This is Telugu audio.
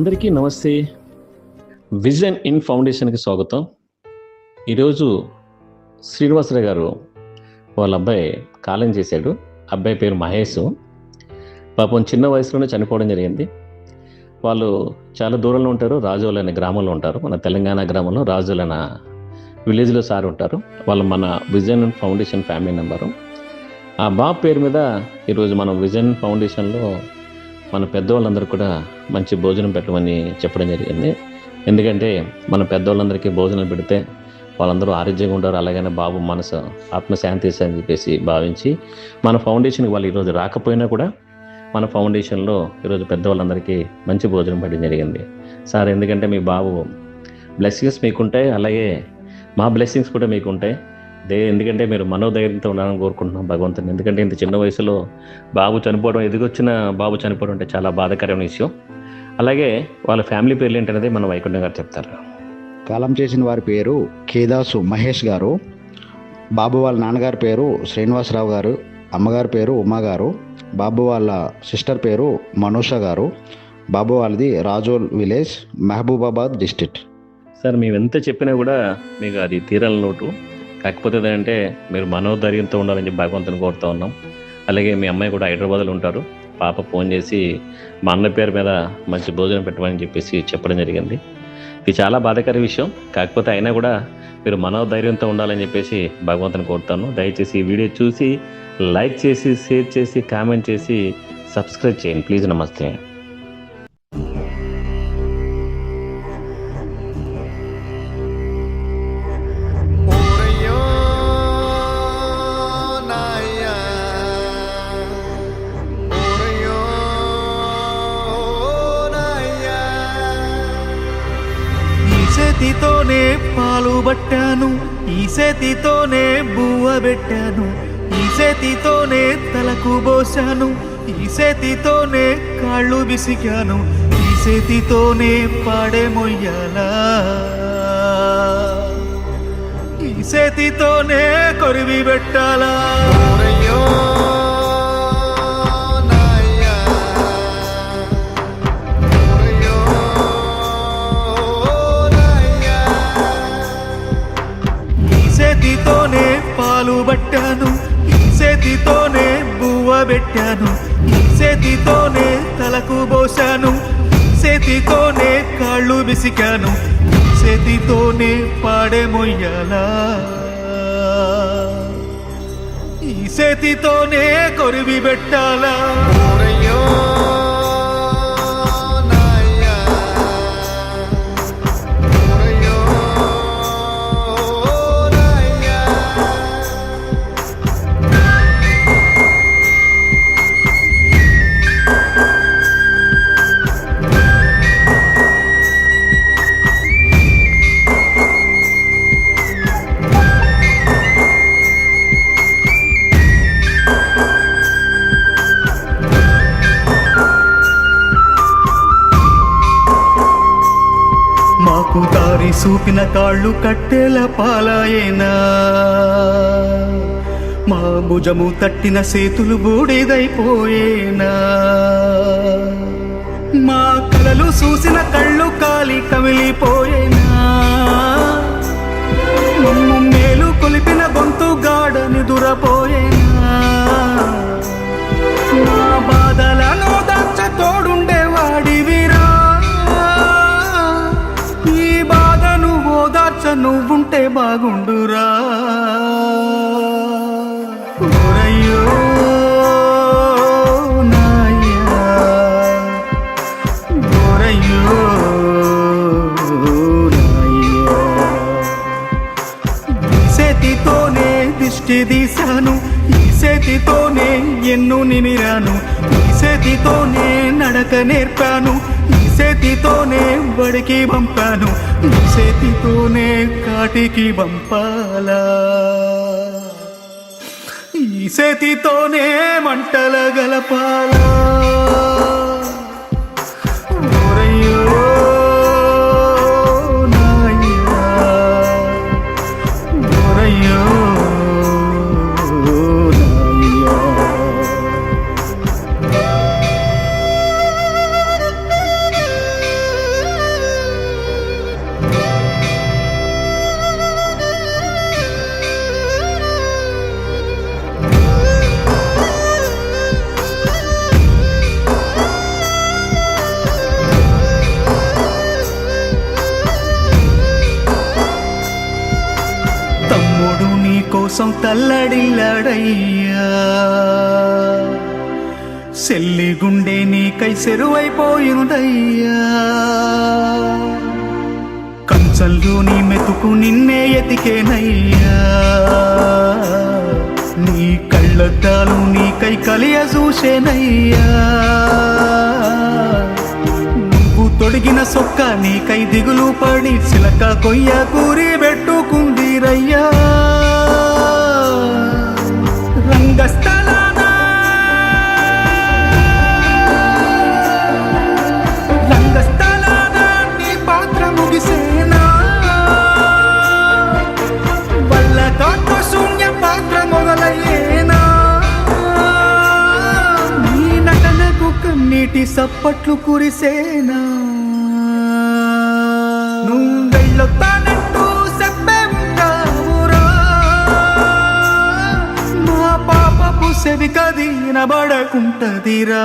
అందరికీ నమస్తే. విజన్ ఇన్ ఫౌండేషన్కి స్వాగతం. ఈరోజు శ్రీనివాసరావు గారు వాళ్ళ అబ్బాయి కాలం చేశాడు. అబ్బాయి పేరు మహేష్. పాపం చిన్న వయసులోనే చనిపోవడం జరిగింది. వాళ్ళు చాలా దూరంలో ఉంటారు. రాజోల్ అనే గ్రామంలో ఉంటారు. మన తెలంగాణ గ్రామంలో రాజోల్ అనే విలేజ్లో సార్ ఉంటారు. వాళ్ళు మన vision in foundation family member. ఆ బాబు పేరు మీద ఈరోజు మనం విజన్ ఫౌండేషన్లో మన పెద్దవాళ్ళందరూ కూడా మంచి భోజనం పెట్టమని చెప్పడం జరిగింది. ఎందుకంటే మన పెద్దవాళ్ళందరికీ భోజనం పెడితే వాళ్ళందరూ ఆరోగ్యంగా ఉంటారు, అలాగనే బాబు మనసు ఆత్మశాంతి అని చెప్పేసి భావించి మన ఫౌండేషన్కి వాళ్ళు ఈరోజు రాకపోయినా కూడా మన ఫౌండేషన్లో ఈరోజు పెద్దవాళ్ళందరికీ మంచి భోజనం పెట్టడం జరిగింది. సార్, ఎందుకంటే మీ బాబు బ్లెస్సింగ్స్ మీకుంటాయి, అలాగే మా బ్లెస్సింగ్స్ కూడా మీకుంటాయి. ఎందుకంటే మీరు మనోధైర్యంతో ఉండాలని కోరుకుంటున్నాం భగవంతుని. ఎందుకంటే ఇంత చిన్న వయసులో బాబు చనిపోవడం, ఎదిగొచ్చిన బాబు చనిపోవడం అంటే చాలా బాధాకరమైన విషయం. అలాగే వాళ్ళ ఫ్యామిలీ పేర్లు ఏంటనేది మన వైకుంఠం గారు చెప్తారు. కాలం చేసిన వారి పేరు కేదాసు మహేష్ గారు. బాబు వాళ్ళ నాన్నగారి పేరు శ్రీనివాసరావు గారు, అమ్మగారి పేరు ఉమా గారు, బాబు వాళ్ళ సిస్టర్ పేరు మనూష గారు. బాబు వాళ్ళది Rajol village, Mahabubabad district. Sir, మేము ఎంత చెప్పినా కూడా మీకు అది తీరాల లోటు. కాకపోతే ఏంటంటే మీరు మనోధైర్యంతో ఉండాలని చెప్పి భగవంతుని కోరుతూ ఉన్నాం. అలాగే మీ అమ్మాయి కూడా హైదరాబాద్లో ఉంటారు. పాప ఫోన్ చేసి మా అన్న పేరు మీద మంచి భోజనం పెట్టమని చెప్పేసి చెప్పడం జరిగింది. ఇది చాలా బాధాకర విషయం. కాకపోతే అయినా కూడా మీరు మనోధైర్యంతో ఉండాలని చెప్పేసి భగవంతుని కోరుతాను. దయచేసి ఈ వీడియో చూసి లైక్ చేసి, షేర్ చేసి, కామెంట్ చేసి, సబ్స్క్రైబ్ చేయండి ప్లీజ్. నమస్తే. చేతితోనే పాలు పట్టాను, ఈ చేతితోనే బువ్వ పెట్టాను, ఈ చేతితోనే తలకు పోసాను, ఈ చేతితోనే కాళ్ళు బిసికాను, ఈ చేతితోనే పాడే మొయ్యాలా, ఈ చేతితోనే కొరివి పెట్టాలా. చేతితోనే పాలు పట్టాను, ఈ చేతితోనే బువ్వ పెట్టాను, ఈ చేతితోనే తలకు పోసాను, ఈ చేతితోనే కాళ్ళు బిసికాను, ఈ చేతితోనే పాడే మొయ్యాలా, ఈ చేతితోనే కొరివి పెట్టాలా. మాకు దారి చూపిన కాళ్ళు కట్టెల పాలాయేనా, మా భుజము తట్టిన చేతులు బూడిదైపోయేనా, మా కలలు చూసిన కళ్ళు కాలి కమిలిపోయేనా, మమ్ము మేలు కొలిపిన గొంతు గాఢ నిదురపోయేనా, మా బాధలను దాచ తోడుండేవాడివిరా, నువ్వుంటే బాగుండురా. ఓరయ్యో నాయ్యా, ఓరయ్యో నాయ్యా. ఈ చేతితోనే దిష్టి తీశాను, ఈ చేతితోనే ఎన్ను నిమిరాను, ఈ చేతితోనే నడక నేర్పాను, ఈ చేతితోనే బడికి పంపాను, ఈ చేతితోనే కాటికి పంపాలా, ఈ చేతితోనే మంటల గలపాలా. ఓరయ్యో నాయ్యా, ఓరయ్యో నాయ్యా. వాడు నీ కోసం తల్లడిల్లాడయ్యా. సెల్లి గుండె నీకై సెరువైపోయిందయ్యా. కంచంలో నీ మెతుకు నిన్నే ఎతికేనయ్యా. నీ కళ్ళద్దాలు నీకై కలియ చూసేనయ్యా. నువ్వు తొడిగిన సొక్క నీకై దిగులు పడి చిలక కొయ్య కూరి పెట్టుకుందిరయ్యా. రంగస్థలాన నీ పాత్ర ముగిసేనా. వల్ల కాట శూన్య పాత్ర మొదలయ్యేనా. నీ నటనకు కన్నీటి సప్పట్లు కురిసేనా. నువ్వెళ్ళొత్తానంటూ చెప్పే ఉంటావురా. మా పాపపు సెవి కదినబడకుంటదిరా.